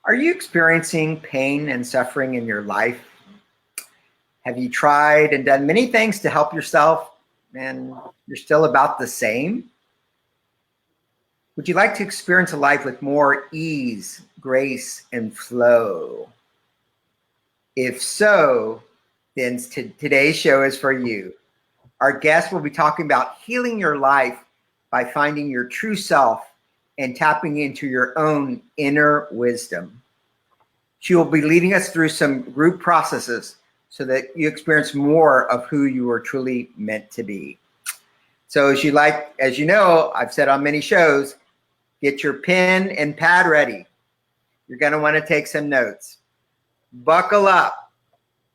Are you experiencing pain and suffering in your life? Have you tried and done many things to help yourself and you're still about the same? Would you like to experience a life with more ease, grace, and flow? If so, then today's show is for you. Our guest will be talking about healing your life by finding your true self and tapping into your own inner wisdom. She will be leading us through some group processes so that you experience more of who you are truly meant to be. So as you know, I've said on many shows, get your pen and pad ready. You're going to want to take some notes. Buckle up.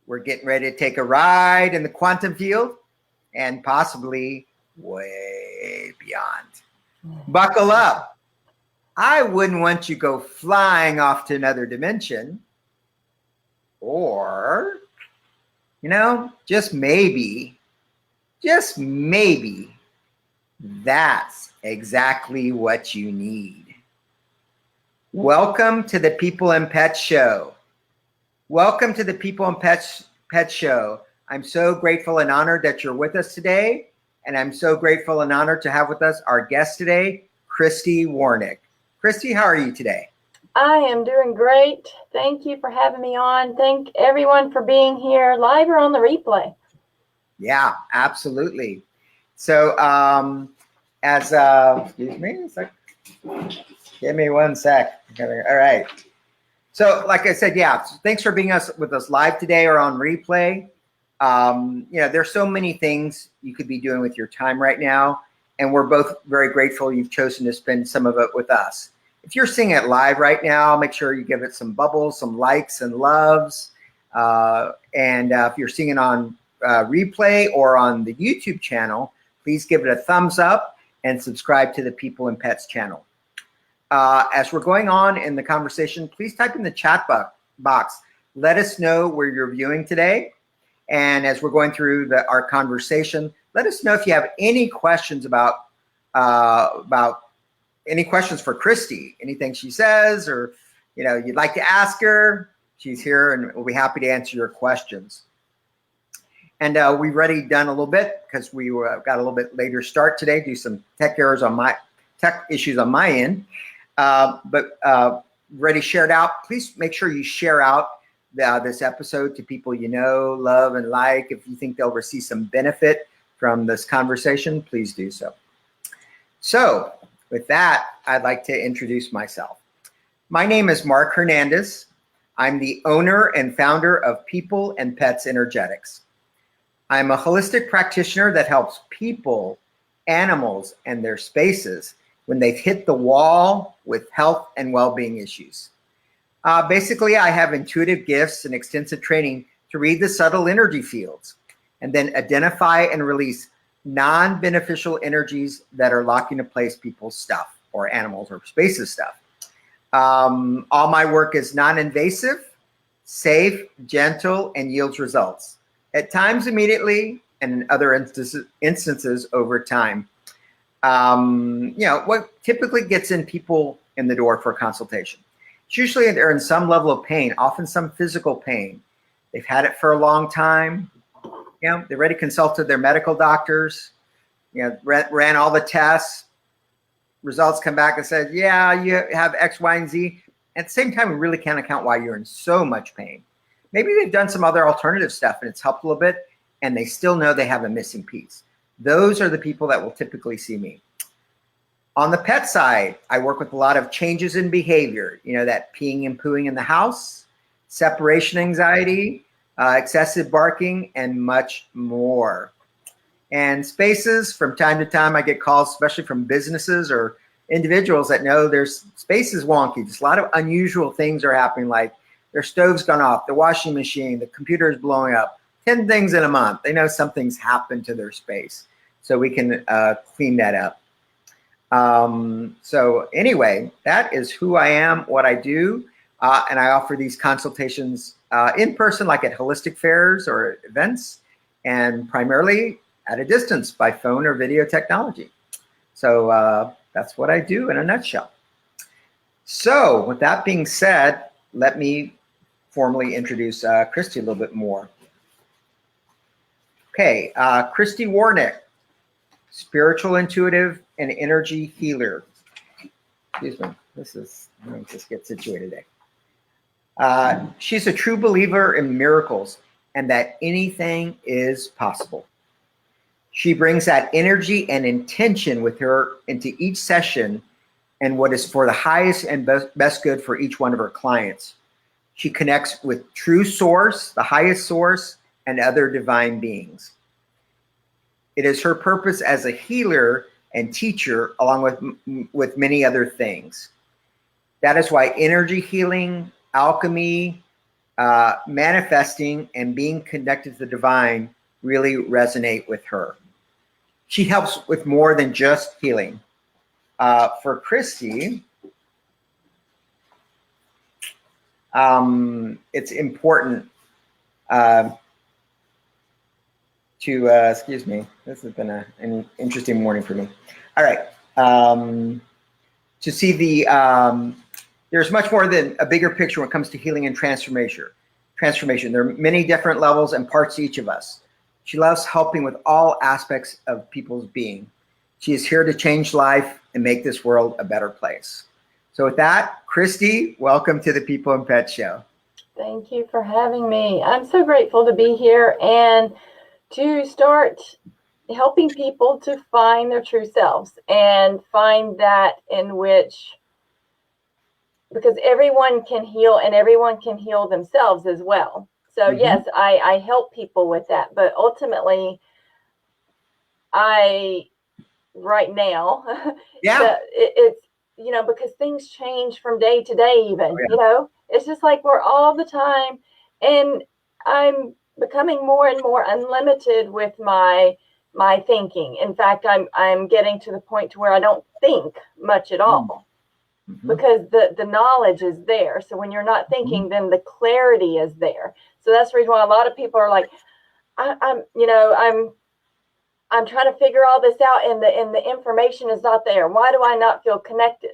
We're getting ready to take a ride in the quantum field and possibly way beyond. Buckle up. I wouldn't want you to go flying off to another dimension. Or, just maybe, that's exactly what you need. Welcome to the People and Pets Show. Welcome to the People and Pets Show. I'm so grateful and honored that you're with us today. And I'm so grateful and honored to have with us our guest today, Christy Warnick. Christy, how are you today? I am doing great. Thank you for having me on. Thank everyone for being here live or on the replay. Yeah, absolutely. So excuse me a sec. Give me one sec. All right. So like I said, yeah, thanks for being with us live today or on replay. There's so many things you could be doing with your time right now. And we're both very grateful you've chosen to spend some of it with us. If you're seeing it live right now, make sure you give it some bubbles, some likes and loves. And if you're seeing it on replay or on the YouTube channel, please give it a thumbs up and subscribe to the People and Pets channel. As we're going on in the conversation, please type in the chat box. Let us know where you're viewing today. And as we're going through our conversation, let us know if you have any questions about any questions for Christy, anything she says, or you'd like to ask her. She's here and we'll be happy to answer your questions. And we've already done a little bit because we got a little bit later start today, do some tech issues on my end. But already shared out. Please make sure you share out this episode to people you know, love, and like. If you think they'll receive some benefit from this conversation, please do so. So with that, I'd like to introduce myself. My name is Mark Hernandez. I'm the owner and founder of People and Pets Energetics. I'm a holistic practitioner that helps people, animals, and their spaces when they've hit the wall with health and well-being issues. Basically, I have intuitive gifts and extensive training to read the subtle energy fields and then identify and release non-beneficial energies that are locking in place people's stuff or animals or spaces stuff. All my work is non-invasive, safe, gentle, and yields results. At times immediately, and in other instances over time. What typically gets in people in the door for a consultation? It's usually they're in some level of pain, often some physical pain. They've had it for a long time. They've already consulted their medical doctors, ran all the tests. Results come back and said, yeah, you have X, Y, and Z. At the same time, we really can't account why you're in so much pain. Maybe they've done some other alternative stuff and it's helped a little bit, and they still know they have a missing piece. Those are the people that will typically see me. On the pet side, I work with a lot of changes in behavior, that peeing and pooing in the house, separation anxiety, excessive barking, and much more. And spaces, from time to time, I get calls, especially from businesses or individuals that know their space is wonky. Just a lot of unusual things are happening, like their stove's gone off, the washing machine, the computer is blowing up, 10 things in a month. They know something's happened to their space. So we can clean that up. So anyway, that is who I am, what I do. And I offer these consultations in person, like at holistic fairs or events, and primarily at a distance by phone or video technology. So that's what I do in a nutshell. So with that being said, let me formally introduce Christy a little bit more. Okay, Christy Warnick, spiritual intuitive and energy healer. Excuse me, let me just get situated today. She's a true believer in miracles and that anything is possible. She brings that energy and intention with her into each session and what is for the highest and best good for each one of her clients. She connects with true source, the highest source, and other divine beings. It is her purpose as a healer and teacher, along with many other things. That is why energy healing, alchemy, manifesting, and being connected to the divine really resonate with her. She helps with more than just healing. For Christy, it's important to, excuse me, this has been an interesting morning for me. All right, to see there's much more than a bigger picture when it comes to healing and transformation. There are many different levels and parts to each of us. She loves helping with all aspects of people's being. She is here to change life and make this world a better place. So with that, Christy, welcome to the People and Pets Show. Thank you for having me. I'm so grateful to be here and to start helping people to find their true selves and find that in which, because everyone can heal and everyone can heal themselves as well. So yes, I help people with that, but ultimately right now, it's, because things change from day to day even, it's just like we're all the time, and I'm becoming more and more unlimited with my thinking. In fact, I'm getting to the point to where I don't think much at all. Because the knowledge is there. So when you're not thinking, then the clarity is there. So that's the reason why a lot of people are like, I'm trying to figure all this out, and the information is not there. Why do I not feel connected?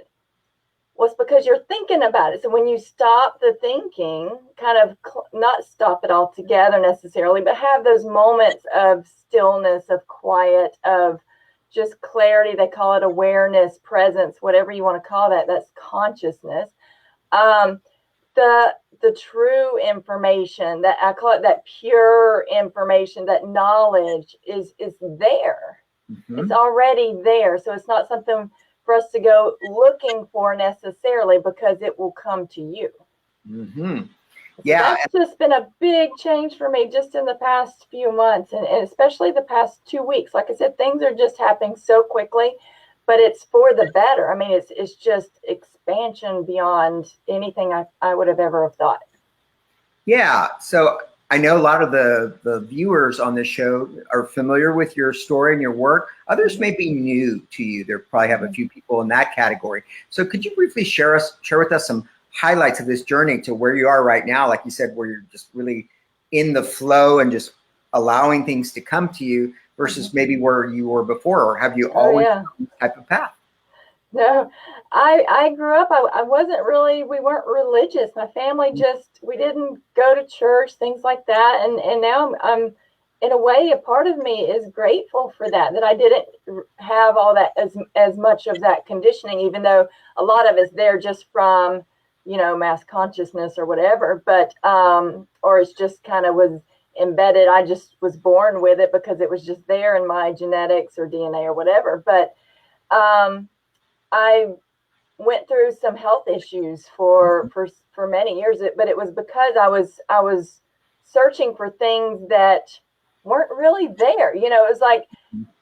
Well, it's because you're thinking about it. So when you stop the thinking, kind of not stop it altogether necessarily, but have those moments of stillness, of quiet, of just clarity. They call it awareness, presence, whatever you want to call that. That's consciousness. The true information, that I call it, that pure information, that knowledge is there. It's already there. So it's not something for us to go looking for necessarily, because it will come to you. Yeah, so that's just been a big change for me just in the past few months, and especially the past 2 weeks. Like I said, things are just happening so quickly, but it's for the better. I mean, it's just expansion beyond anything I would have ever thought. Yeah, so I know a lot of the viewers on this show are familiar with your story and your work. Others may be new to you. There probably have a few people in that category. So could you briefly share with us some highlights of this journey to where you are right now, like you said, where you're just really in the flow and just allowing things to come to you, versus maybe where you were before? Or have you always done this type of path? No, I grew up, we weren't religious. My family we didn't go to church, things like that. And now I'm in a way, a part of me is grateful for that I didn't have all that as much of that conditioning, even though a lot of it's there just from, mass consciousness or whatever, but, or it's just kind of was embedded. I just was born with it because it was just there in my genetics or DNA or whatever. But, I went through some health issues for many years, but it was because I was searching for things that weren't really there. It was like,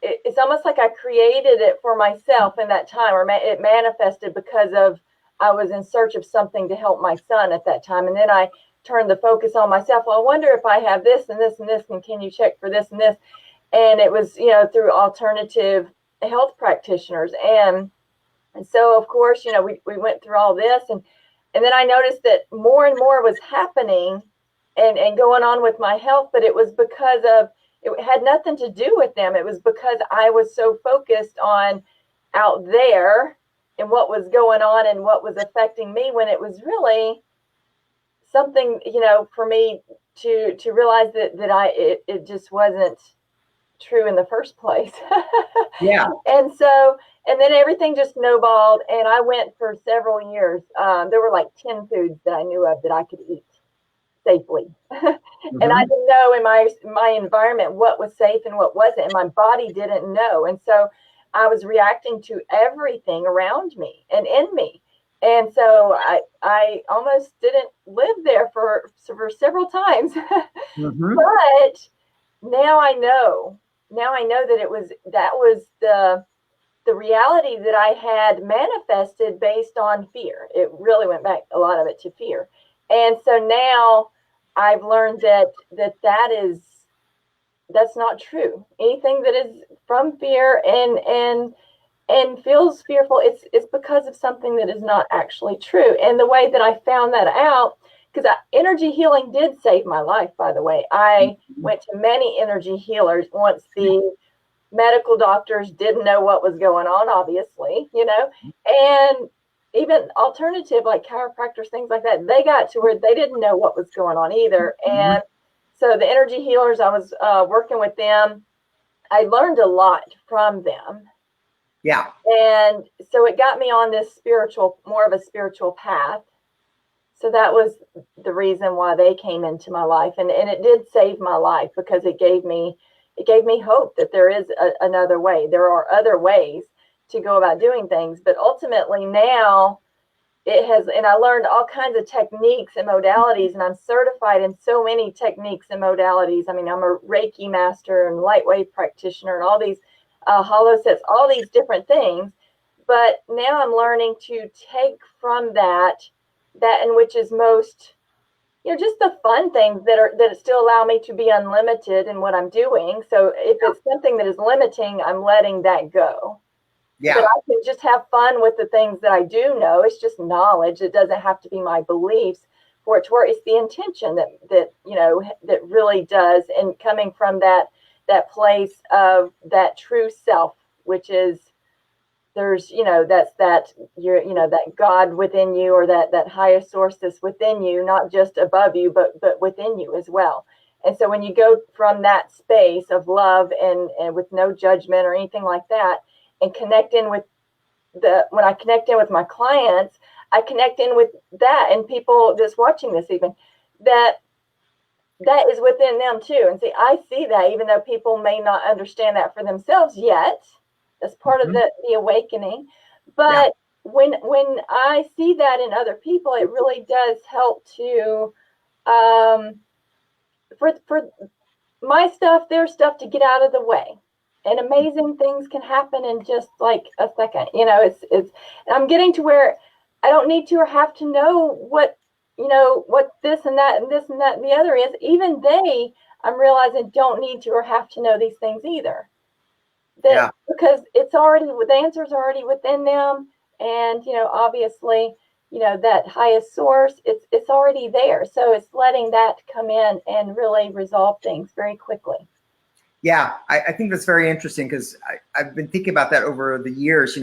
it's almost like I created it for myself in that time, or it manifested because I was in search of something to help my son at that time. And then I turned the focus on myself. Well, I wonder if I have this and this and this, and can you check for this and this? And it was, through alternative health practitioners. And so, of course, we went through all this, and then I noticed that more and more was happening and going on with my health, but it was because it had nothing to do with them. It was because I was so focused on out there and what was going on and what was affecting me, when it was really something, for me to realize that it just wasn't true in the first place. Yeah. And then everything just snowballed, and I went for several years. There were like 10 foods that I knew of that I could eat safely. And I didn't know in my environment what was safe and what wasn't, and my body didn't know. And so I was reacting to everything around me and in me. And so I almost didn't live there for several times. But now I know that was the reality that I had manifested based on fear. It really went back, a lot of it, to fear. And so now I've learned that's not true. Anything that is from fear and feels fearful, it's because of something that is not actually true. And the way that I found that out, because energy healing did save my life, by the way. I went to many energy healers once the medical doctors didn't know what was going on, obviously, and even alternative, like chiropractors, things like that, they got to where they didn't know what was going on either. And so the energy healers, I was working with them. I learned a lot from them. Yeah. And so it got me on this more of a spiritual path. So that was the reason why they came into my life. And it did save my life, because it gave me hope that there is another way. There are other ways to go about doing things. But ultimately now and I learned all kinds of techniques and modalities, and I'm certified in so many techniques and modalities. I mean, I'm a Reiki master and light wave practitioner and all these hollow sets, all these different things. But now I'm learning to take from that in which is most, just the fun things that still allow me to be unlimited in what I'm doing. So if it's something that is limiting, I'm letting that go. Yeah. But I can just have fun with the things that I do know. It's just knowledge. It doesn't have to be my beliefs for it to work. It's the intention that really does. And coming from that place of that true self, which is, there's, that's that God within you, or that highest source that's within you, not just above you, but within you as well. And so when you go from that space of love and with no judgment or anything like that, and connect in with when I connect in with my clients, I connect in with that, and people that's watching this, even that is within them too. And see, I see that, even though people may not understand that for themselves yet. That's part of the awakening. But when I see that in other people, it really does help to for my stuff, their stuff, to get out of the way. And amazing things can happen in just like a second. It's I'm getting to where I don't need to or have to know what this and that and this and that and the other is. Even I'm realizing, don't need to or have to know these things either. Because the answer's already within them. And, obviously, that highest source, it's already there. So it's letting that come in and really resolve things very quickly. Yeah, I think that's very interesting, because I've been thinking about that over the years.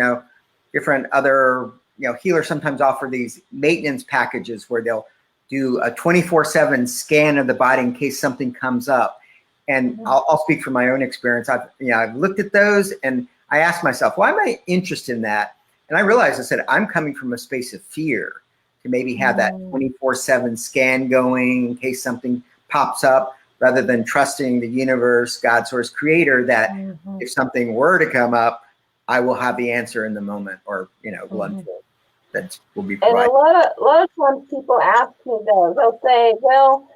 Different other, healers sometimes offer these maintenance packages where they'll do a 24/7 scan of the body in case something comes up. And I'll speak from my own experience. I've looked at those, and I asked myself, why am I interested in that? And I realized, I said, I'm coming from a space of fear to maybe have that 24/7 scan going in case something pops up, rather than trusting the universe, God, source, creator, that if something were to come up, I will have the answer in the moment, or, will unfold. That will be provided. And a lot of times people ask me, though, they'll say, well,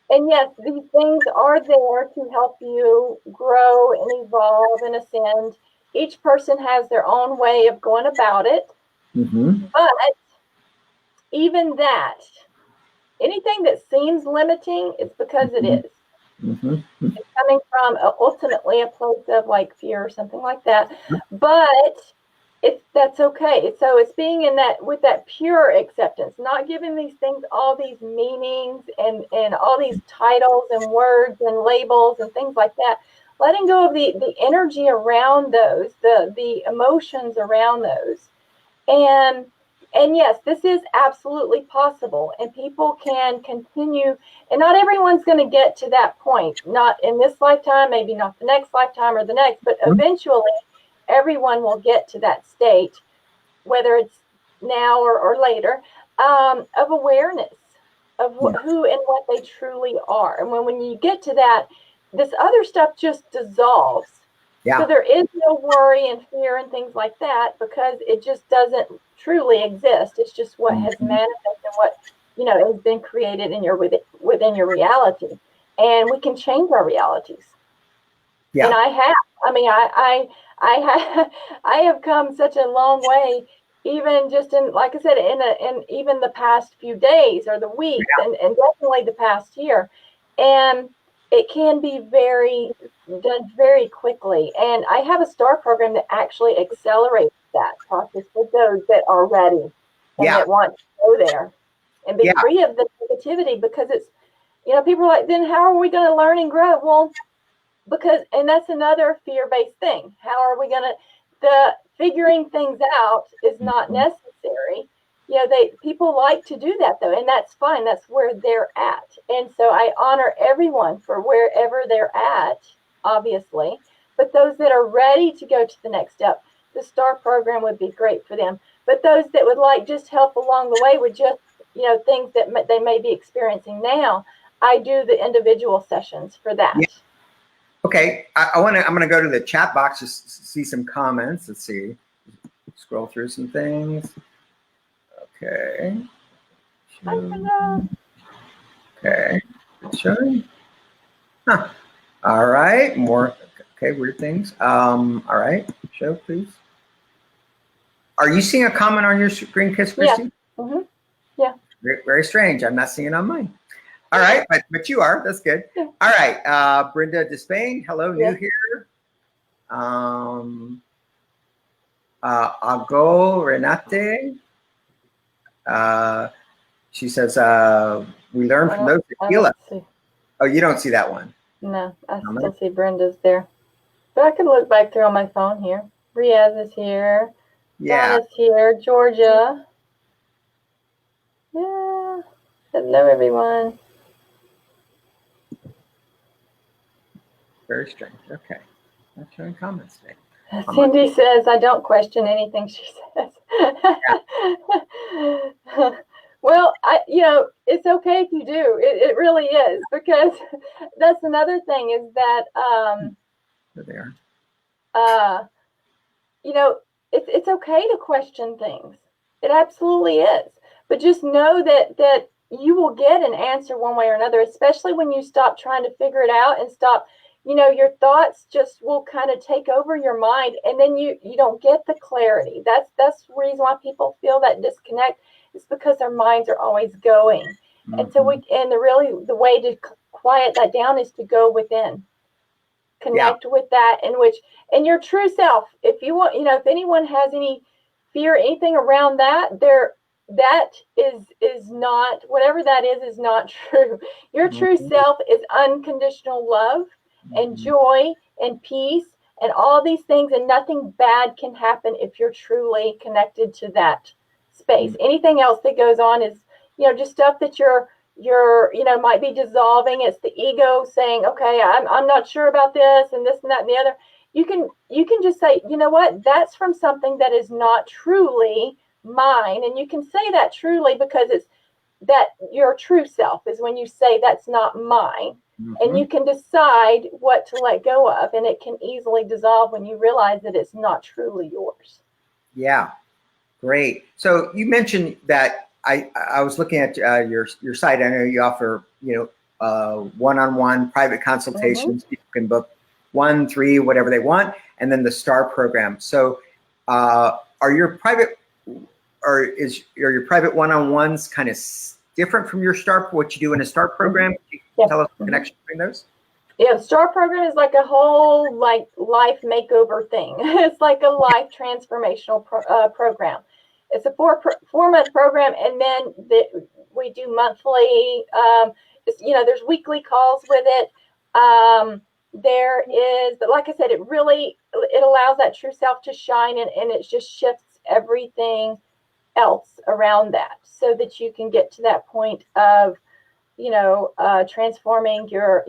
and yes, these things are there to help you grow and evolve and ascend. Each person has their own way of going about it. But even that, anything that seems limiting, it's because it is. It's coming from ultimately a place of like fear or something like that. But that's okay. So it's being in that, with that pure acceptance, not giving these things all these meanings and all these titles and words and labels and things like that. Letting go of the energy around those, the emotions around those, and And yes, this is absolutely possible, and people can continue, and not everyone's going to get to that point, not in this lifetime, maybe not the next lifetime or the next, but eventually everyone will get to that state, whether it's now or later, of awareness of who and what they truly are. And when you get to that, this other stuff just dissolves. Yeah. So there is no worry and fear and things like that, because it just doesn't truly exist. It's just what has manifested, what has been created in within your reality, and we can change our realities. Yeah. And I have come such a long way, even just in, like I said, in even the past few days or the weeks, and definitely the past year, and it can be done very quickly. And I have a STAR program that actually accelerates that process for those that are ready and that want to go there and be free of the negativity, because it's, people are like, then how are we going to learn and grow? Well, and that's another fear-based thing. How are we going to, the figuring things out is not necessary. People like to do that though, and that's fine. That's where they're at. And so I honor everyone for wherever they're at, obviously, but those that are ready to go to the next step, the STAR program would be great for them. But those that would like just help along the way with just, things that they may be experiencing now, I do the individual sessions for that. Yeah. Okay, I'm going to go to the chat box to see some comments. Let's see. Scroll through some things. Okay. Okay. Showing. Huh. All right. More. Okay. Weird things. All right. Show, please. Are you seeing a comment on your screen, Christy? Yeah. Mm-hmm. Yeah. Very, very strange. I'm not seeing it on mine. All right, but you are. That's good. Yeah. All right, Brenda Despain, hello, new here. Ago Renate. She says, we learn from those that heal us. Oh, you don't see that one? No, I still see Brenda's there. But I can look back through on my phone here. Riaz is here. Yeah. Donna's here. Georgia. Yeah. Hello, everyone. Very strange. Okay. Not showing comments today. Cindy says, I don't question anything she says. Well, it's okay if you do. It really is, because that's another thing is that, there they are. It's okay to question things. It absolutely is. But just know that you will get an answer one way or another, especially when you stop trying to figure it out and stop. Your thoughts just will kind of take over your mind, and then you don't get the clarity. That's the reason why people feel that disconnect. It's because their minds are always going. Mm-hmm. And so the way to quiet that down is to go within, connect with that, and your true self. If you want, if anyone has any fear, anything around that, that is not, whatever that is not true. Your true self is unconditional love and joy and peace and all these things, and nothing bad can happen if you're truly connected to that space. Anything else that goes on is, just stuff that you're might be dissolving. It's the ego saying, okay, I'm not sure about this and this and that and the other. You can just say, you know what, that's from something that is not truly mine. And you can say that truly, because it's that your true self is when you say that's not mine. And you can decide what to let go of, and it can easily dissolve when you realize that it's not truly yours. Yeah, great. So you mentioned that I was looking at your site. I know you offer one-on-one private consultations. People can book 1, 3, whatever they want, and then the STAR program. So are your private one-on-ones kind of different from your STAR, what you do in a STAR program? Can you tell us the connection between those? Yeah, STAR program is like a whole life makeover thing. It's like a life transformational program. It's a 4-month program, and then we do monthly. There's weekly calls with it. There is, but like I said, it allows that true self to shine, and it just shifts everything else around that, so that you can get to that point of, transforming your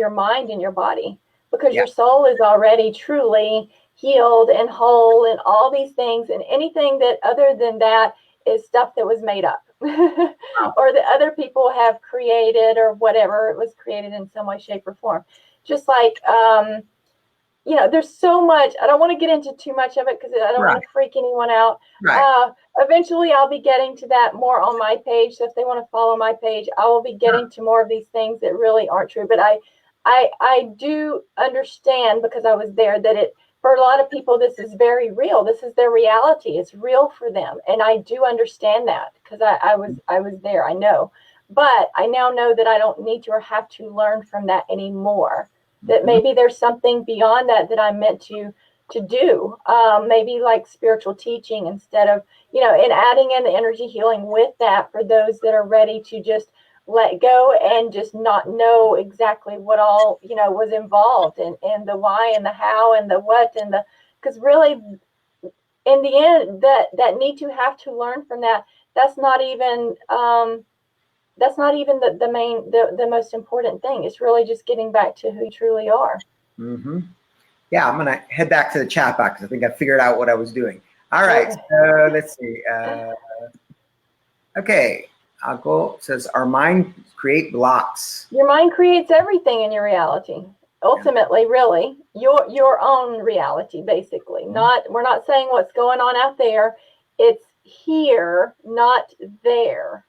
mind and your body, because your soul is already truly healed and whole and all these things, and anything that other than that is stuff that was made up or that other people have created, or whatever, it was created in some way, shape, or form. Just like, there's so much. I don't want to get into too much of it because I don't want to freak anyone out. Eventually, I'll be getting to that more on my page. So if they want to follow my page, I will be getting to more of these things that really aren't true. But I do understand, because I was there, that for a lot of people, this is very real. This is their reality. It's real for them. And I do understand that, because I was there. I know. But I now know that I don't need to or have to learn from that anymore. That maybe there's something beyond that I'm meant to do. Maybe like spiritual teaching instead of, and adding in the energy healing with that for those that are ready to just let go and just not know exactly what all, was involved, and the why and the how and the what, and because really in the end, that need to have to learn from that's not even the main, the most important thing. It's really just getting back to who you truly are. Yeah, I'm gonna head back to the chat box, because I think I figured out what I was doing. All right, so let's see. Okay, Uncle says, our mind create blocks. Your mind creates everything in your reality. Ultimately, really, your own reality, basically. We're not saying what's going on out there. It's here, not there.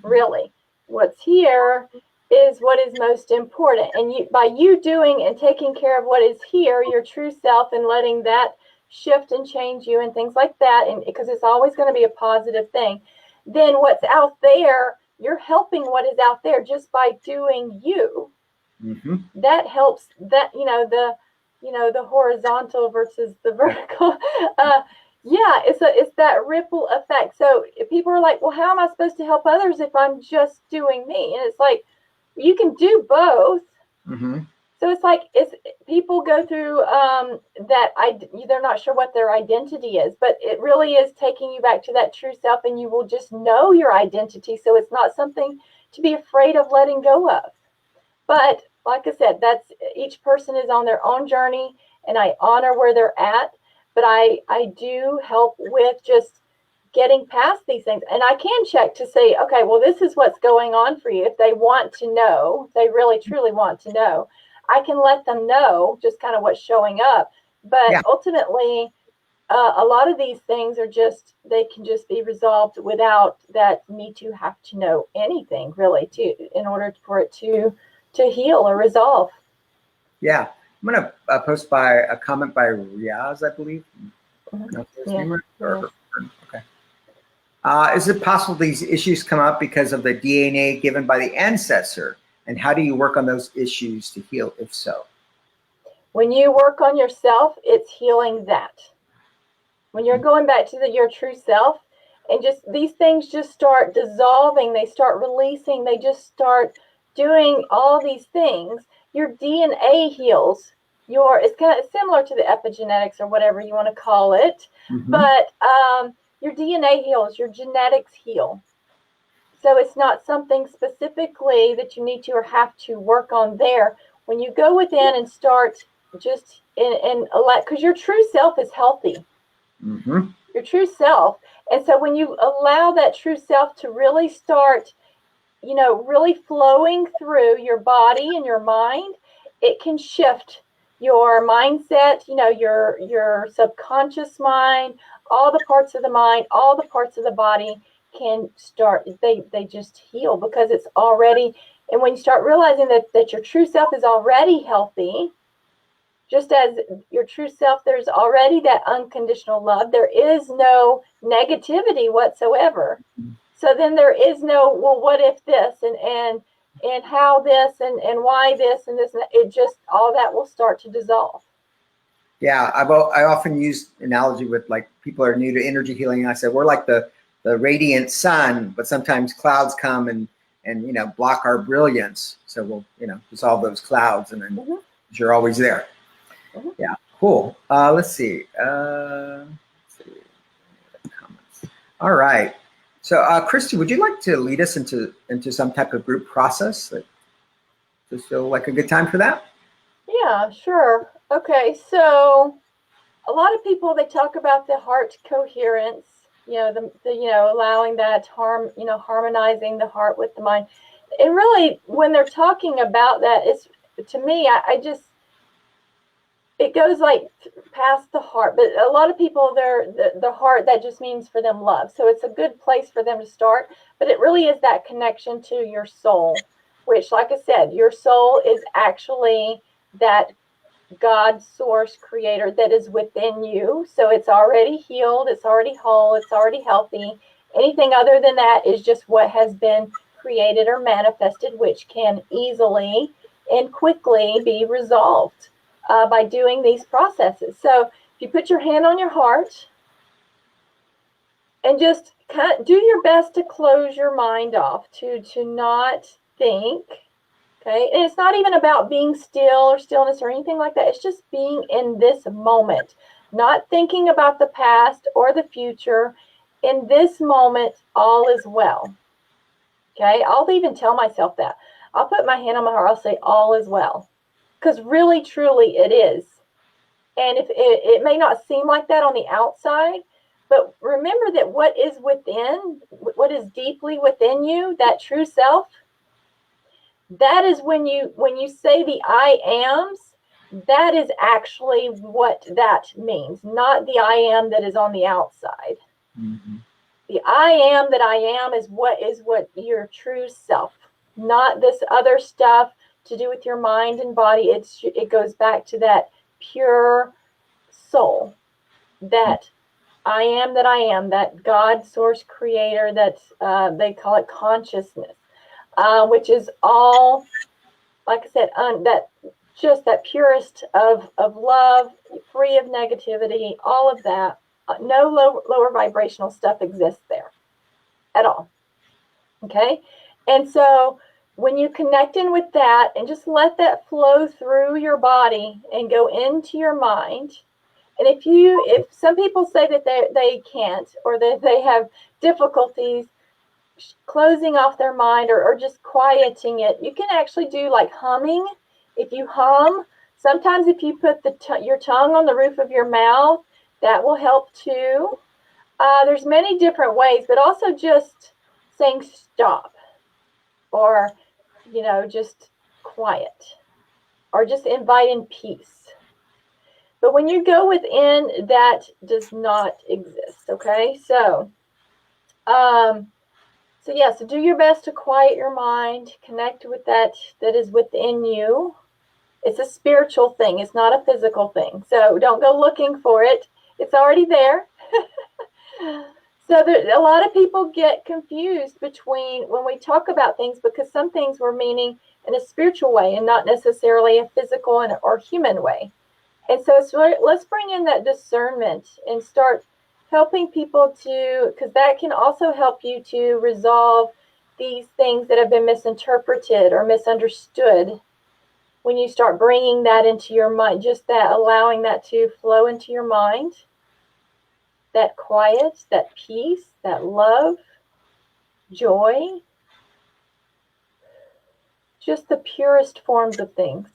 Really, what's here is what is most important. And by you doing and taking care of what is here, your true self, and letting that shift and change you and things like that, and because it's always going to be a positive thing, then what's out there, you're helping what is out there just by doing you. That helps, that the horizontal versus the vertical. It's that ripple effect. So if people are like, well, how am I supposed to help others if I'm just doing me? And it's like, you can do both. So it's like, people go through they're not sure what their identity is, but it really is taking you back to that true self, and you will just know your identity. So it's not something to be afraid of letting go of. But like I said, each person is on their own journey, and I honor where they're at. But I do help with just getting past these things. And I can check to say, okay, well, this is what's going on for you. If they want to know, if they really, truly want to know, I can let them know just kind of what's showing up. But ultimately, a lot of these things are they can just be resolved without that need to have to know anything, really, in order for it to heal or resolve. Yeah. I'm going to post by a comment by Riaz, I believe. Okay. Is it possible these issues come up because of the DNA given by the ancestor? And how do you work on those issues to heal, if so? When you work on yourself, it's healing that. When you're going back to your true self, and just these things just start dissolving, they start releasing, they just start doing all these things. Your DNA heals. It's kind of similar to the epigenetics or whatever you want to call it, but your DNA heals, your genetics heal. So it's not something specifically that you need to or have to work on there. When you go within and start just because your true self is healthy. Your true self. And so when you allow that true self to really start, really flowing through your body and your mind, it can shift your mindset, your subconscious mind, all the parts of the mind, all the parts of the body can start, they just heal, because it's already, and when you start realizing that your true self is already healthy, just as your true self, there's already that unconditional love. There is no negativity whatsoever. So then there is no, well, what if this, and how this, and why this, and this, and it just, all that will start to dissolve. Yeah, I often use analogy with, like, people are new to energy healing, and I said, we're like the radiant sun, but sometimes clouds come and block our brilliance. So we'll, dissolve those clouds, and then you're always there. Yeah, cool. Let's see. Comments. All right. So, Christy, would you like to lead us into some type of group process? Does this feel like a good time for that? Yeah, sure. Okay, so a lot of people, they talk about the heart coherence, allowing that harmonizing the heart with the mind. And really, when they're talking about that, it's, to me, I just, it goes like past the heart. But a lot of people, the heart, that just means for them love. So it's a good place for them to start. But it really is that connection to your soul, which, like I said, your soul is actually that God source creator that is within you. So it's already healed, it's already whole, it's already healthy. Anything other than that is just what has been created or manifested, which can easily and quickly be resolved by doing these processes. So if you put your hand on your heart and just kind of do your best to close your mind off, to not think. Okay, and it's not even about being still or stillness or anything like that. It's just being in this moment, not thinking about the past or the future. In this moment, all is well. Okay, I'll even tell myself that. I'll put my hand on my heart, I'll say, all is well. Because really, truly, it is. And if it may not seem like that on the outside, but remember that what is within, what is deeply within you, that true self, that is when you say the I ams, that is actually what that means, not the I am that is on the outside. Mm-hmm. The I am that I am is what your true self, not this other stuff to do with your mind and body. It goes back to that pure soul, that I am that I am, that God source creator, that they call it consciousness. Which is all, like I said, that purest of love, free of negativity, all of that. No lower vibrational stuff exists there at all. Okay? And so when you connect in with that and just let that flow through your body and go into your mind, and if some people say that they can't, or that they have difficulties closing off their mind or just quieting it, you can actually do like humming. If you hum, sometimes if you put your tongue on the roof of your mouth, that will help too. There's many different ways, but also just saying stop, or just quiet, or just inviting peace. But when you go within, that does not exist. Okay, so so do your best to quiet your mind, connect with that is within you. It's a spiritual thing. It's not a physical thing. So don't go looking for it. It's already there. So a lot of people get confused between when we talk about things, because some things we're meaning in a spiritual way and not necessarily a physical or human way. And so let's bring in that discernment and start helping people because that can also help you to resolve these things that have been misinterpreted or misunderstood. When you start bringing that into your mind, just that, allowing that to flow into your mind, that quiet, that peace, that love, joy, just the purest forms of things.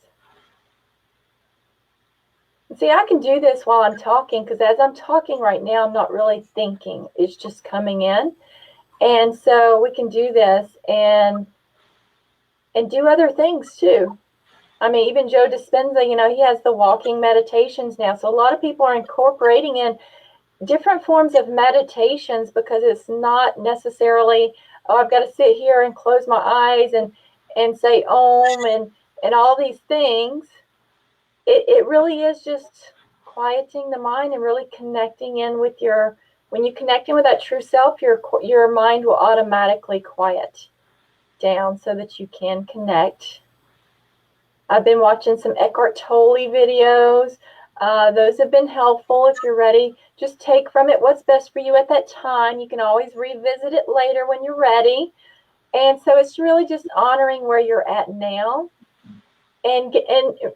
See, I can do this while I'm talking, because as I'm talking right now, I'm not really thinking. It's just coming in. And so we can do this and do other things too. I mean, even Joe Dispenza, he has the walking meditations now. So a lot of people are incorporating in different forms of meditations, because it's not necessarily, oh, I've got to sit here and close my eyes and say Om and all these things. It really is just quieting the mind and really connecting in with when you connect in with that true self, your mind will automatically quiet down so that you can connect. I've been watching some Eckhart Tolle videos. Those have been helpful. If you're ready, just take from it what's best for you at that time. You can always revisit it later when you're ready. And so it's really just honoring where you're at now. And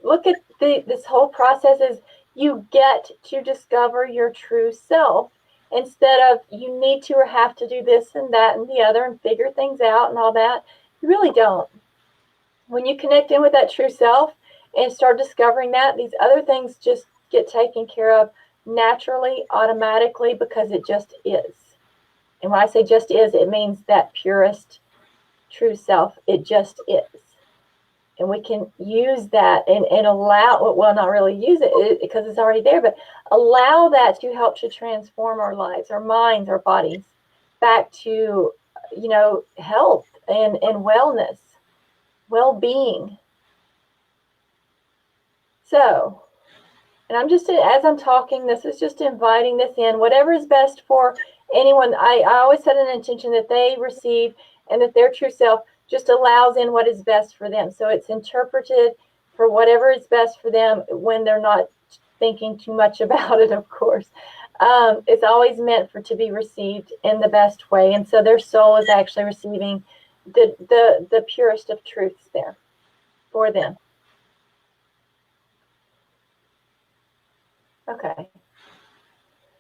look at this whole process as you get to discover your true self. instead of you need to or have to do this and that and the other and figure things out and all that. You really don't. When you connect in with that true self and start discovering that, these other things just get taken care of naturally, automatically, because it just is. And when I say just is, it means that purest true self. It just is. And we can use that and allow, well, not really use it because it's already there, but allow that to help to transform our lives, our minds, our bodies back to, health and wellness, well-being. So, and I'm just, as I'm talking, this is just inviting this in, whatever is best for anyone. I always set an intention that they receive and that their true self just allows in what is best for them. So it's interpreted for whatever is best for them when they're not thinking too much about it, of course. It's always meant to be received in the best way. And so their soul is actually receiving the purest of truths there for them. Okay.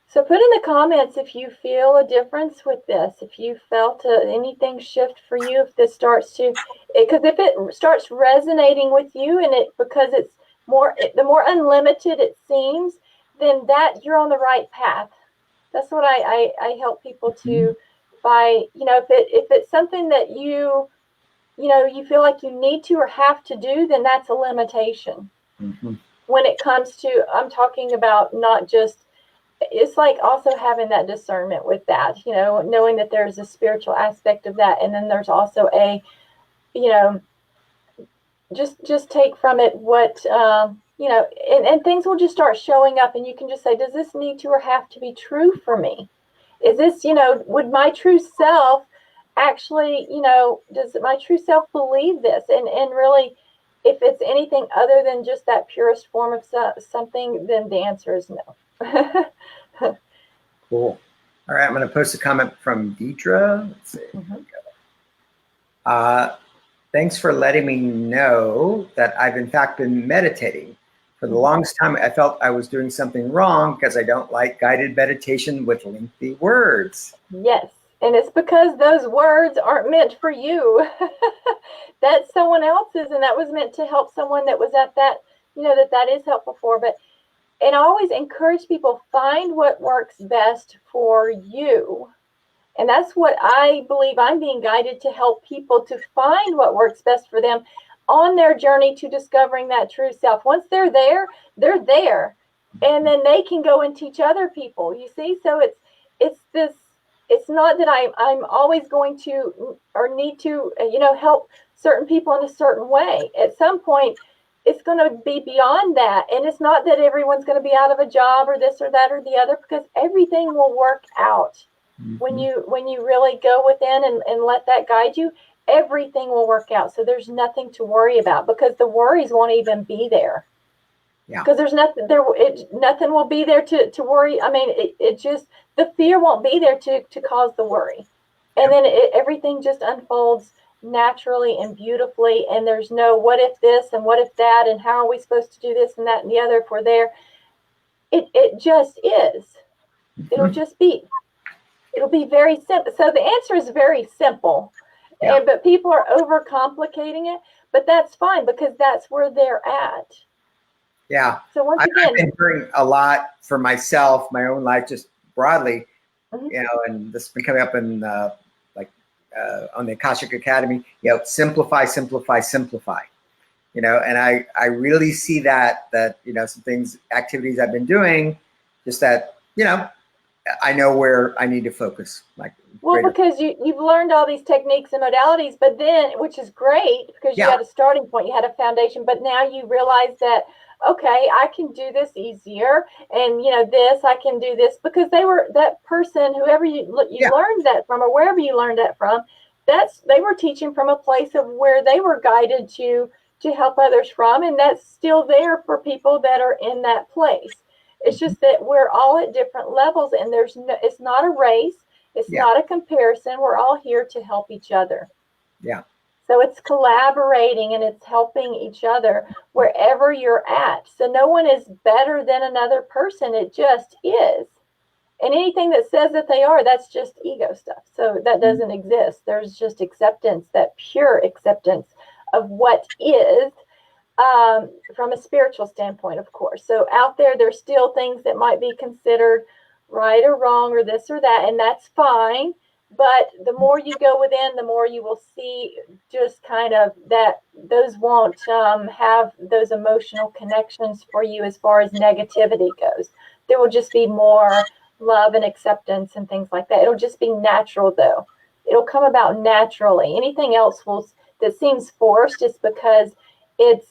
So put in the comments if you feel a difference with this, if you felt anything shift for you, if this starts to, because if it starts resonating with you and because it's the more unlimited it seems, then that you're on the right path. That's what I help people to by, if it's something that you feel like you need to or have to do, then that's a limitation. Mm-hmm. When it comes to, I'm talking about not just, it's like also having that discernment with that, knowing that there's a spiritual aspect of that. And then there's also a, just take from it what, and things will just start showing up and you can just say, does this need to or have to be true for me? Is this, would my true self actually, does my true self believe this? And really, if it's anything other than just that purest form of something, then the answer is no. Cool. All right, I'm going to post a comment from Deidre. Let's see. Mm-hmm. Thanks for letting me know that I've in fact been meditating. For the longest time, I felt I was doing something wrong because I don't like guided meditation with lengthy words. Yes, and it's because those words aren't meant for you. That's someone else's, and that was meant to help someone that was at that, that is helpful for. And I always encourage people, find what works best for you. And that's what I believe I'm being guided to help people to find what works best for them on their journey to discovering that true self. Once they're there, they're there. And then they can go and teach other people, you see? So it's not that I'm always going to or need to, help certain people in a certain way. At some point, it's going to be beyond that. And it's not that everyone's going to be out of a job or this or that or the other, because everything will work out. Mm-hmm. When you really go within and let that guide you, everything will work out. So there's nothing to worry about because the worries won't even be there. Yeah. Because there's nothing there. Nothing will be there to worry. I mean, it just, the fear won't be there to cause the worry. And then everything just unfolds naturally and beautifully. And there's no what if this and what if that and how are we supposed to do this and that and the other if we're there. It just is. It'll just be. It'll be very simple. So the answer is very simple. Yeah. But people are overcomplicating it. But that's fine because that's where they're at. Yeah. So once again, I've been hearing a lot for myself, my own life, just broadly, and this has been coming up in on the Akashic Academy, simplify, simplify, simplify, and I really see that some things, activities I've been doing, just that, I know where I need to focus. Because you've learned all these techniques and modalities, but then, which is great because you had a starting point, you had a foundation, but now you realize that, okay, I can do this easier. And, this, I can do this because that person, whoever you learned that from or wherever you learned that from, they were teaching from a place of where they were guided to help others from. And that's still there for people that are in that place. It's just that we're all at different levels and it's not a race. It's not a comparison. We're all here to help each other. Yeah. So it's collaborating and it's helping each other wherever you're at. So no one is better than another person. It just is. And anything that says that they are, that's just ego stuff. So that doesn't exist. There's just acceptance, that pure acceptance of what is, from a spiritual standpoint, of course. So out there, there's still things that might be considered right or wrong or this or that, and that's fine. But the more you go within, the more you will see just kind of that those won't have those emotional connections for you as far as negativity goes. There will just be more love and acceptance and things like that. It'll just be natural, though. It'll come about naturally. Anything else that seems forced just because it's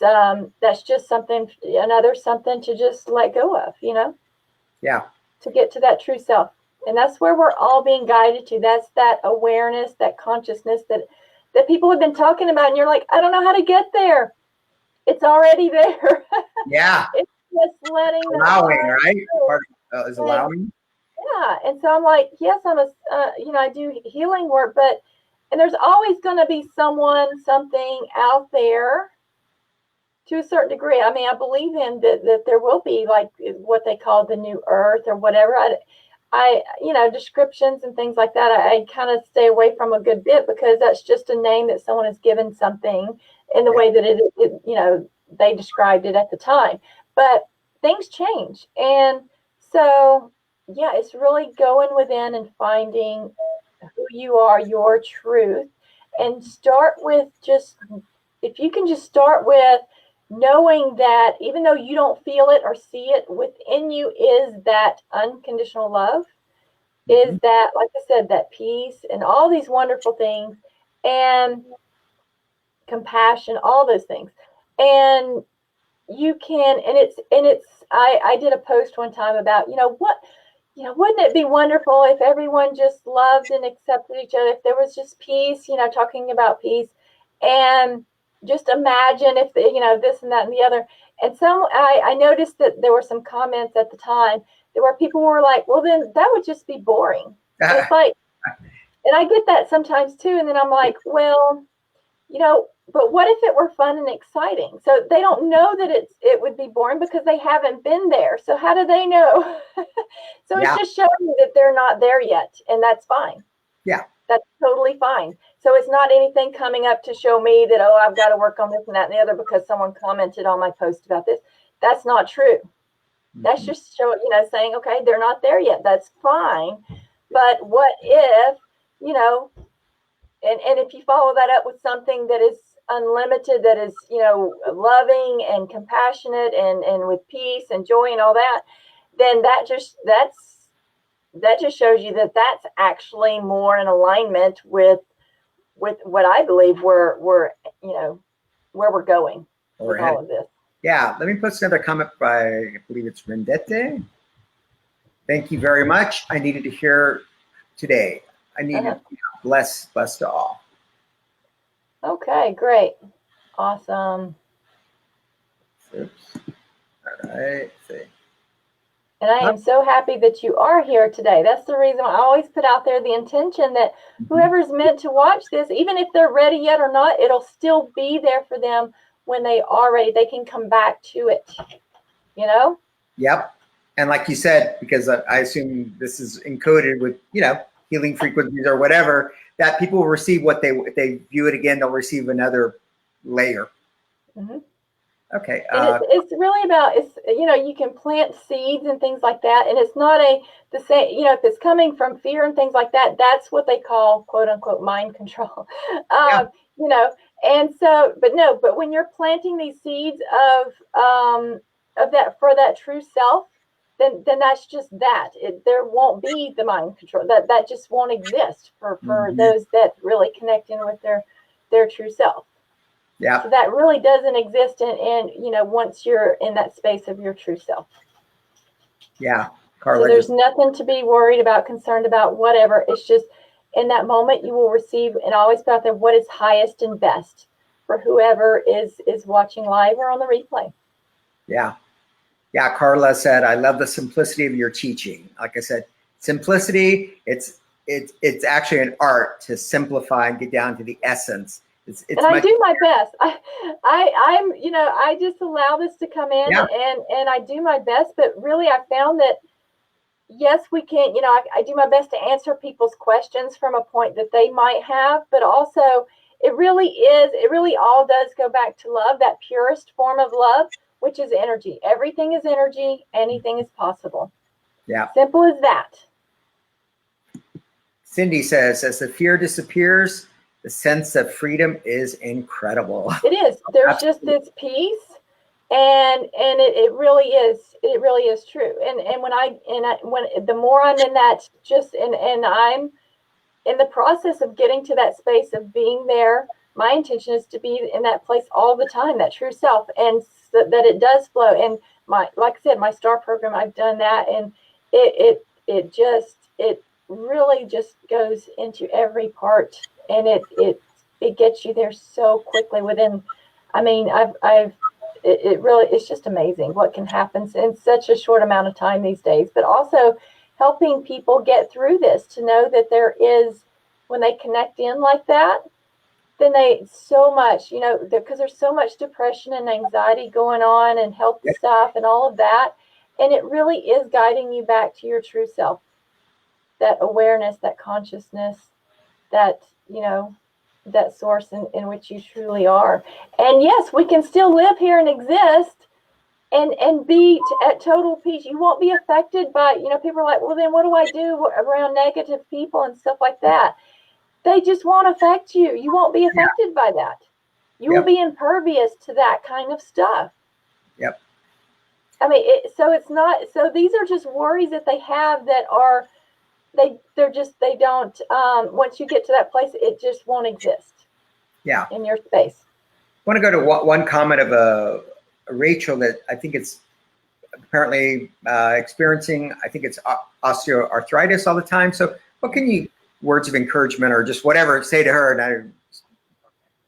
that's just something to just let go of, Yeah. To get to that true self. And that's where we're all being guided to. That's that awareness, that consciousness that people have been talking about. And you're like, I don't know how to get there. It's already there. Yeah. It's just allowing, right? Part is allowing. Yeah. And so I'm like, yes, I do healing work, and there's always going to be something out there to a certain degree. I mean, I believe in that there will be like what they call the new earth or whatever. I descriptions and things like that, I kind of stay away from a good bit, because that's just a name that someone has given something in the way that it they described it at the time. But things change. And so, yeah, it's really going within and finding who you are, your truth, and start with if you can just start with knowing that even though you don't feel it or see it, within you is that unconditional love, is that, like I said, that peace and all these wonderful things, and compassion, all those things. And you can, I did a post one time about, wouldn't it be wonderful if everyone just loved and accepted each other, if there was just peace, talking about peace. And just imagine if, this and that and the other. And I noticed that there were some comments at the time where people were like, well, then that would just be boring. And it's like, and I get that sometimes too. And then I'm like, well, but what if it were fun and exciting? So they don't know that it would be boring because they haven't been there. So how do they know? So it's just showing you that they're not there yet. And that's fine. Yeah. That's totally fine. So it's not anything coming up to show me that, oh, I've got to work on this and that and the other because someone commented on my post about this. That's not true. That's just saying, okay, they're not there yet. That's fine. But what if, and if you follow that up with something that is unlimited, that is, loving and compassionate and with peace and joy and all that, then that just shows you that that's actually more in alignment with what I believe we're where we're going with all of this. Yeah, let me post another comment by, I believe it's Rendette. Thank you very much. I needed to hear today. I needed bless to all. Okay, great. Awesome. Oops. All right. See. And I am so happy that you are here today. That's the reason I always put out there the intention that whoever's meant to watch this, even if they're ready yet or not, it'll still be there for them when they are ready. They can come back to it, Yep. And like you said, because I assume this is encoded with, healing frequencies or whatever, that people will receive if they view it again, they'll receive another layer. Okay. It's really about, you can plant seeds and things like that. And it's not the same, if it's coming from fear and things like that, that's what they call, quote unquote, mind control. And so, but when you're planting these seeds of that, for that true self, then that's just that. There won't be the mind control. That just won't exist for those that really connect in with their true self. Yeah. So that really doesn't exist in once you're in that space of your true self. Yeah. Carla, so there's nothing to be worried about, concerned about, whatever. It's just in that moment you will receive, and always put out there what is highest and best for whoever is watching live or on the replay. Yeah. Yeah. Carla said, I love the simplicity of your teaching. Like I said, simplicity, it's actually an art to simplify and get down to the essence. And I do my best. I'm I just allow this to come in and I do my best, but really I found that yes, we can, I do my best to answer people's questions from a point that they might have, but also it really all does go back to love, that purest form of love, which is energy. Everything is energy. Anything is possible. Yeah. Simple as that. Cindy says, as the fear disappears, the sense of freedom is incredible. It is. There's Absolutely. just this peace, and it really is true. And when the more I'm in that, and I'm in the process of getting to that space of being there, my intention is to be in that place all the time, that true self, and so that it does flow. And like I said, my STAR program, I've done that, and it really just goes into every part, and it gets you there so quickly within. I mean, it really, it's just amazing what can happen in such a short amount of time these days. But also helping people get through this, to know that there is, when they connect in like that, then they so much, because there's so much depression and anxiety going on, and health stuff and all of that. And it really is guiding you back to your true self, that awareness, that consciousness, that, that source in which you truly are. And yes, we can still live here and exist and be at total peace. You won't be affected by, people are like, well, then what do I do around negative people and stuff like that? They just won't affect you. You won't be affected by that. You will be impervious to that kind of stuff. Yep. I mean, so these are just worries that they have that are, they don't, once you get to that place, it just won't exist. Yeah. In your space. I want to go to one comment of a Rachel that I think it's apparently experiencing, I think it's osteoarthritis all the time. So what can you, words of encouragement or just whatever, say to her?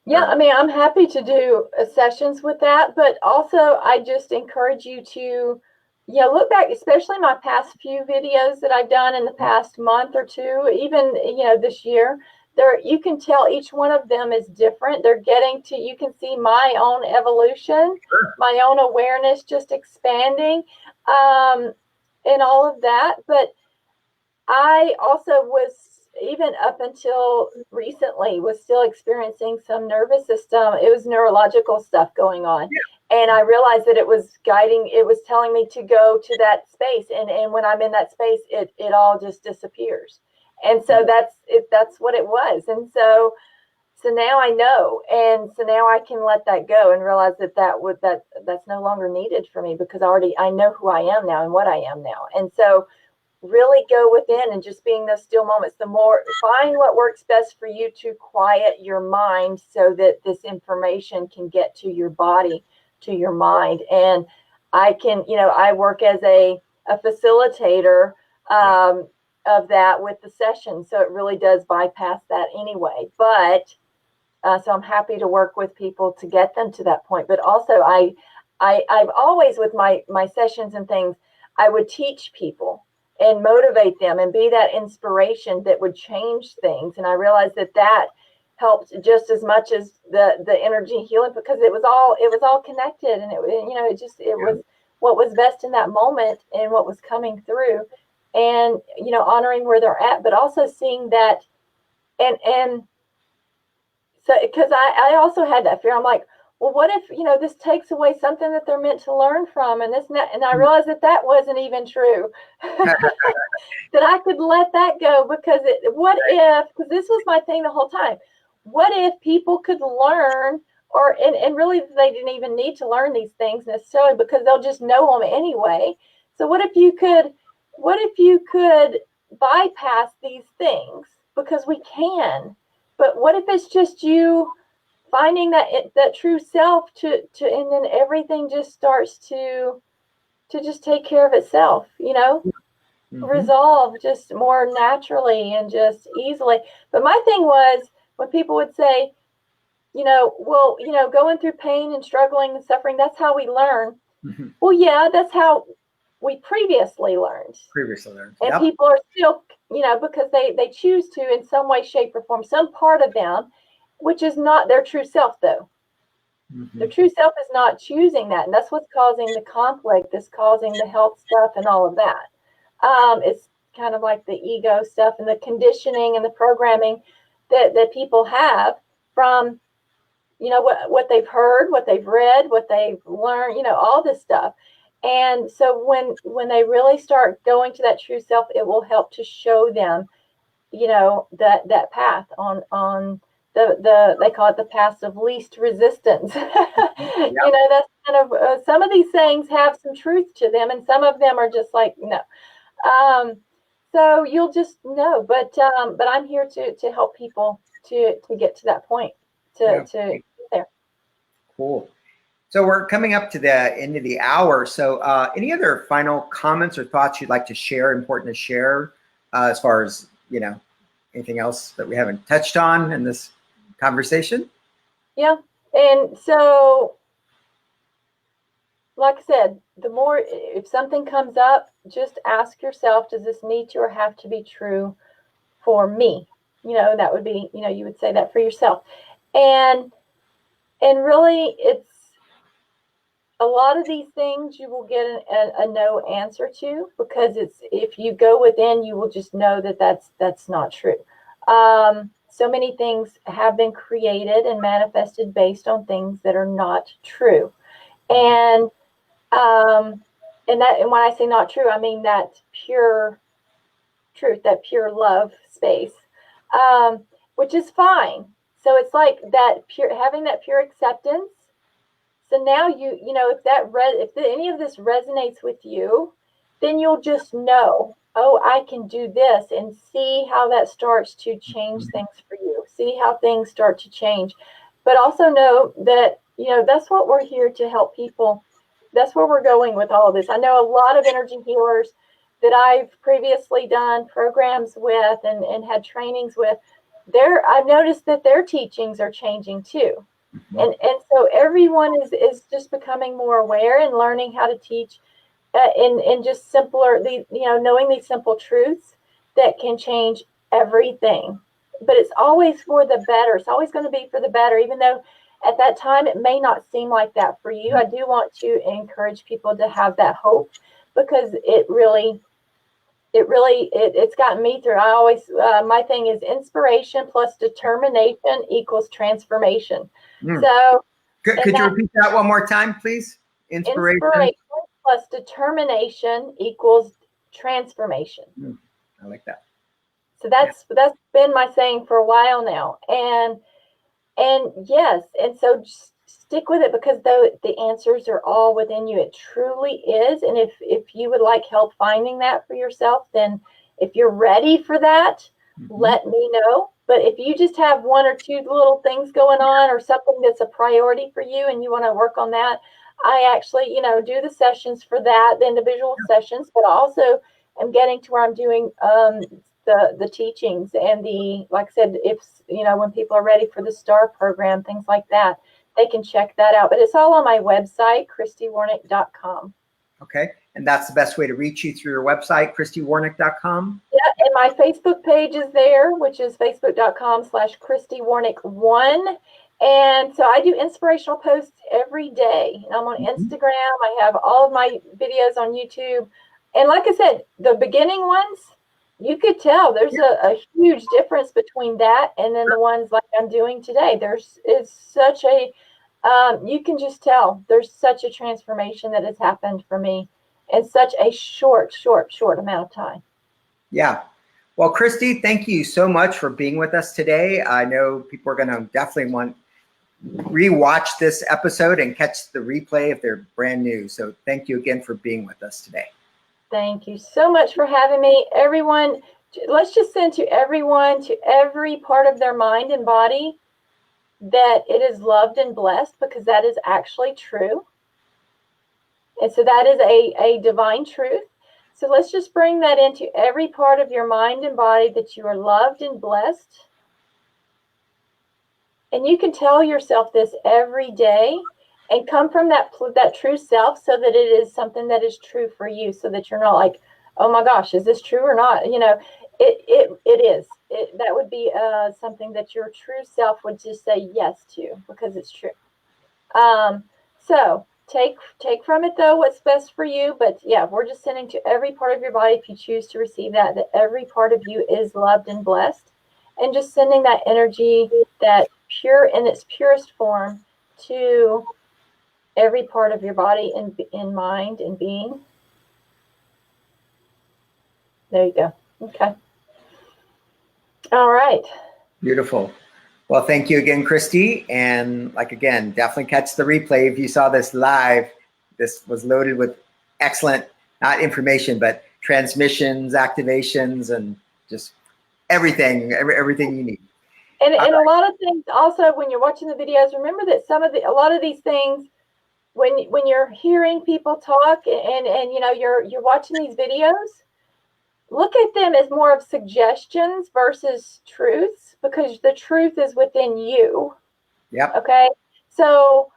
I mean, I'm happy to do sessions with that, but also I just encourage you to, look back, especially my past few videos that I've done in the past month or two, even, this year. There, you can tell each one of them is different. They're getting to, you can see my own evolution, my own awareness just expanding, and all of that. But I also was, even up until recently, was still experiencing some nervous system. It was neurological stuff going on. And I realized that it was telling me to go to that space. And when I'm in that space, it all just disappears. And so that's what it was. And so now I know, and so now I can let that go and realize that's no longer needed for me, because I know who I am now and what I am now. And so really go within and just being those still moments. The more, find what works best for you to quiet your mind, so that this information can get to your body, to your mind. And I can, I work as a facilitator of that with the session. So it really does bypass that anyway. But so I'm happy to work with people to get them to that point. But also I've always, with my sessions and things, I would teach people and motivate them and be that inspiration that would change things. And I realized that helped just as much as the energy healing, because it was all connected, and it was what was best in that moment and what was coming through, and honoring where they're at, but also seeing that, and so, because I also had that fear. I'm like, well, what if this takes away something that they're meant to learn from, and and I realized that wasn't even true. That I could let that go, because what if, because this was my thing the whole time, what if people could learn, and really they didn't even need to learn these things necessarily, because they'll just know them anyway. So what if you could bypass these things, because we can, but what if it's just you finding that true self to and then everything just starts to just take care of itself, resolve just more naturally and just easily. But my thing was, when people would say, well, going through pain and struggling and suffering, that's how we learn. Well, yeah, that's how we previously learned. And people are still, because they choose to, in some way, shape, or form, some part of them, which is not their true self, though. Their true self is not choosing that. And that's what's causing the conflict, that's causing the health stuff and all of that. It's kind of like the ego stuff and the conditioning and the programming that people have from, what they've heard, what they've read, what they've learned, all this stuff. And so when they really start going to that true self, it will help to show them, that path on the they call it the path of least resistance. Yep. That's kind of some of these sayings have some truth to them, and some of them are just like no. So you'll just know, but I'm here to help people to get to that point, to get there. Cool. So we're coming up to the end of the hour. So any other final comments or thoughts you'd like to share, important to share, as far as, anything else that we haven't touched on in this conversation? Yeah. And so, like I said, the more, if something comes up, just ask yourself, does this need to or have to be true for me? That would be, you would say that for yourself. And really, it's a lot of these things you will get a no answer to, because if you go within, you will just know that that's not true. So many things have been created and manifested based on things that are not true. And when I say not true, I mean that pure truth, that pure love space, which is fine. So it's like that pure, having that pure acceptance. So now if any of this resonates with you, then you'll just know, oh, I can do this, and see how that starts to change things for you. See how things start to change. But also know that, that's what we're here to help people. That's where we're going with all of this. I know a lot of energy healers that I've previously done programs with and had trainings with. I've noticed that their teachings are changing too. And so everyone is just becoming more aware and learning how to teach in just simpler, knowing these simple truths that can change everything. But it's always for the better. It's always going to be for the better, even though at that time it may not seem like that for you. I do want to encourage people to have that hope, because it's gotten me through. I always, my thing is inspiration plus determination equals transformation. So could you repeat that one more time, please? Inspiration plus determination equals transformation. I like that. So that's been my saying for a while now. And yes, and so just stick with it, because the answers are all within you. It truly is. And if you would like help finding that for yourself, then if you're ready for that, let me know. But if you just have one or two little things going on, or something that's a priority for you and you want to work on that, I actually, do the sessions for that, the individual sessions, but also am getting to where I'm doing the teachings and like I said, if, when people are ready for the STAR program, things like that, they can check that out. But it's all on my website, ChristyWarnick.com. Okay. And that's the best way to reach you, through your website, ChristyWarnick.com? Yeah, and my Facebook page is there, which is facebook.com/ChristyWarnick1. And so I do inspirational posts every day. And I'm on Instagram. I have all of my videos on YouTube. And like I said, the beginning ones, you could tell there's a huge difference between that and then the ones like I'm doing today. It's such a, you can just tell there's such a transformation that has happened for me in such a short amount of time. Yeah. Well, Christy, thank you so much for being with us today. I know people are going to definitely want rewatch this episode and catch the replay if they're brand new. So thank you again for being with us today. Thank you so much for having me. Everyone, let's just send to everyone, to every part of their mind and body, that it is loved and blessed, because that is actually true. And so that is a divine truth. So let's just bring that into every part of your mind and body, that you are loved and blessed. And you can tell yourself this every day, and come from that true self, so that it is something that is true for you, so that you're not like, oh my gosh, is this true or not? It is. That would be something that your true self would just say yes to, because it's true. So take from it though what's best for you. But yeah, we're just sending to every part of your body, if you choose to receive that every part of you is loved and blessed, and just sending that energy, that pure in its purest form, to every part of your body and in mind and being. There you go. Okay. All right. Beautiful. Well, thank you again, Christy. And again, definitely catch the replay. If you saw this live, this was loaded with excellent, not information, but transmissions, activations, and just everything you need. And a lot of things also, when you're watching the videos, remember that a lot of these things, when you're hearing people talk and you're watching these videos, look at them as more of suggestions versus truths, because the truth is within you. Yep. Okay. So,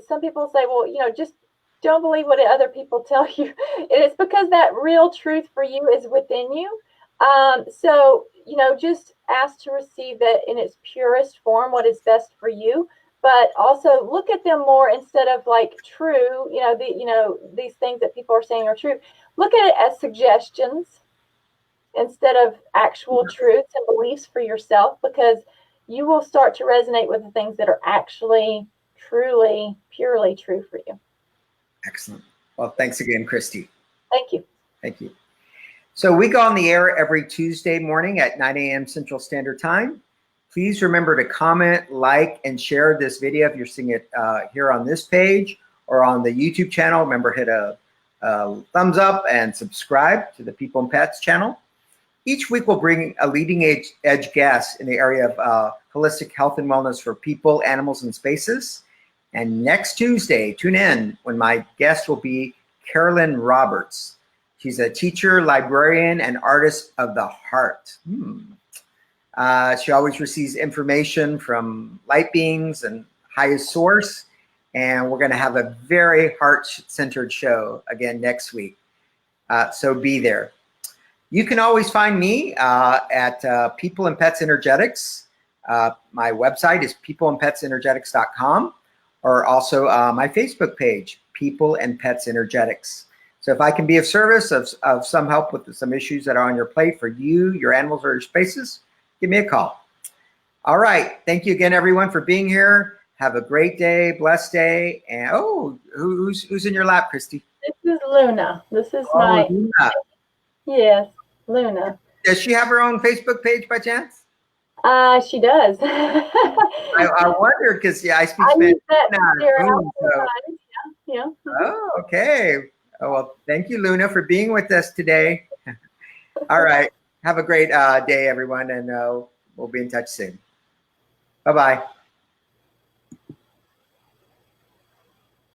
some people say, well, just don't believe what other people tell you. And it's because that real truth for you is within you. So, just ask to receive that in its purest form, what is best for you. But also look at them more, instead of like true, these things that people are saying are true. Look at it as suggestions instead of actual truths and beliefs for yourself, because you will start to resonate with the things that are actually, truly, purely true for you. Excellent. Well, thanks again, Christy. Thank you. Thank you. So we go on the air every Tuesday morning at 9 a.m. Central Standard Time. Please remember to comment, like, and share this video if you're seeing it here on this page or on the YouTube channel. Remember, hit a thumbs up and subscribe to the People and Pets channel. Each week we'll bring a leading edge guest in the area of holistic health and wellness for people, animals, and spaces. And next Tuesday, tune in when my guest will be Carolyn Roberts. She's a teacher, librarian, and artist of the heart. She always receives information from light beings and highest source. And we're going to have a very heart-centered show again next week. So be there. You can always find me at People and Pets Energetics. My website is peopleandpetsenergetics.com, or also my Facebook page, People and Pets Energetics. So if I can be of service, of some help with some issues that are on your plate for you, your animals, or your spaces, give me a call. All right. Thank you again, everyone, for being here. Have a great day, blessed day. And who's in your lap, Christy? This is Luna. This is my Luna. Yes, Luna. Does she have her own Facebook page by chance? She does. I wonder, because I speak Spanish. Yeah. Oh, okay. Oh, well, thank you, Luna, for being with us today. All right. Have a great day, everyone, and we'll be in touch soon. Bye-bye.